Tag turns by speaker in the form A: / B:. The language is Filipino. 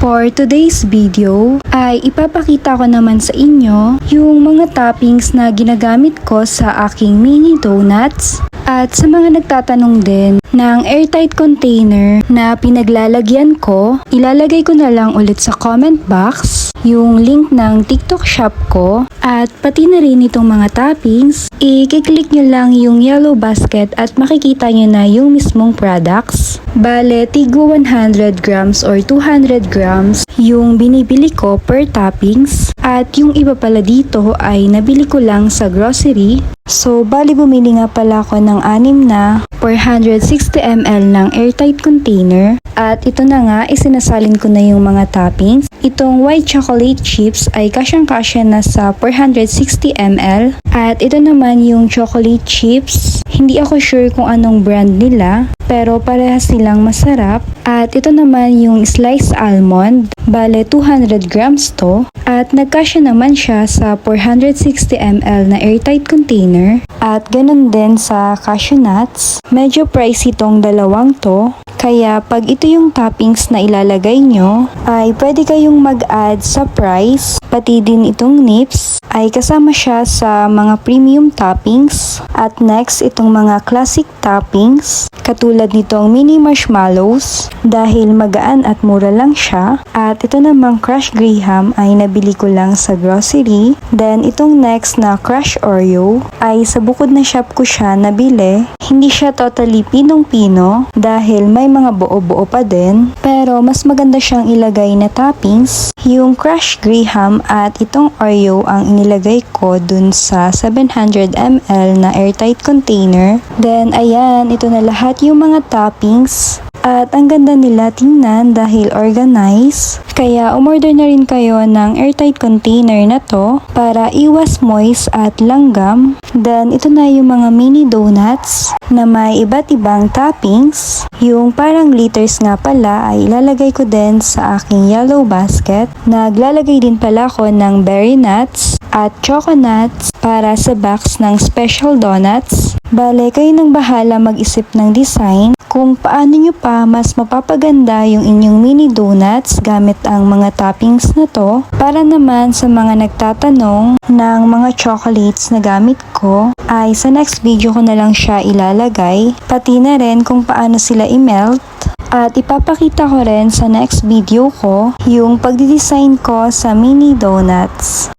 A: For today's video ay ipapakita ko naman sa inyo yung mga toppings na ginagamit ko sa aking mini donuts. At sa mga nagtatanong din ng airtight container na pinaglalagyan ko, ilalagay ko na lang ulit sa comment box yung link ng TikTok shop ko at pati na rin itong mga toppings. I-click nyo lang yung yellow basket at makikita nyo na yung mismong products. Bale, tigo 100 grams or 200 grams yung binibili ko per toppings. At yung iba pala dito ay nabili ko lang sa grocery. So, bali bumili nga pala ako ng 6 na 460 ml ng airtight container. At ito na nga, isinasalin ko na yung mga toppings. Itong white chocolate chips ay kasyang-kasya na sa 460 ml. At ito naman yung chocolate chips. Hindi ako sure kung anong brand nila, pero parehas silang masarap. At ito naman yung sliced almond. Bale, 200 grams to. At nagkasya naman siya sa 460 ml na airtight container. At ganun din sa cashew nuts. Medyo pricey tong dalawang to. Kaya pag ito yung toppings na ilalagay nyo, ay pwede kayong mag-add sa price. Pati din itong nips ay kasama siya sa mga premium toppings. At next, itong mga classic toppings. Katulad nitong mini marshmallows dahil magaan at mura lang siya. At ito namang crushed graham ay nabili ko lang sa grocery. Then itong next na crushed Oreo ay sa bukod na shop ko siya nabili. Hindi siya totally pinong-pino dahil may mga buo-buo pa din. Pero mas maganda siyang ilagay na toppings. Yung crushed graham at itong Oreo ang inilagay ko dun sa 700 ml na airtight container. Then ayan, ito na lahat yung mga toppings. At ang ganda nila tingnan dahil organized. Kaya umorder na rin kayo ng airtight container na to para iwas moist at langgam. Then ito na yung mga mini donuts na may iba't ibang toppings. Yung parang glitters nga pala ay ilalagay ko din sa aking yellow basket. Naglalagay din pala ako ng berry nuts at choco nuts para sa box ng special donuts. Bale, kayo nang bahala mag-isip ng design kung paano nyo pa mas mapapaganda yung inyong mini donuts gamit ang mga toppings na to. Para naman sa mga nagtatanong ng mga chocolates na gamit ko, ay sa next video ko na lang siya ilalagay. Pati na rin kung paano sila i-melt. At ipapakita ko rin sa next video ko yung pagdidesign ko sa mini donuts.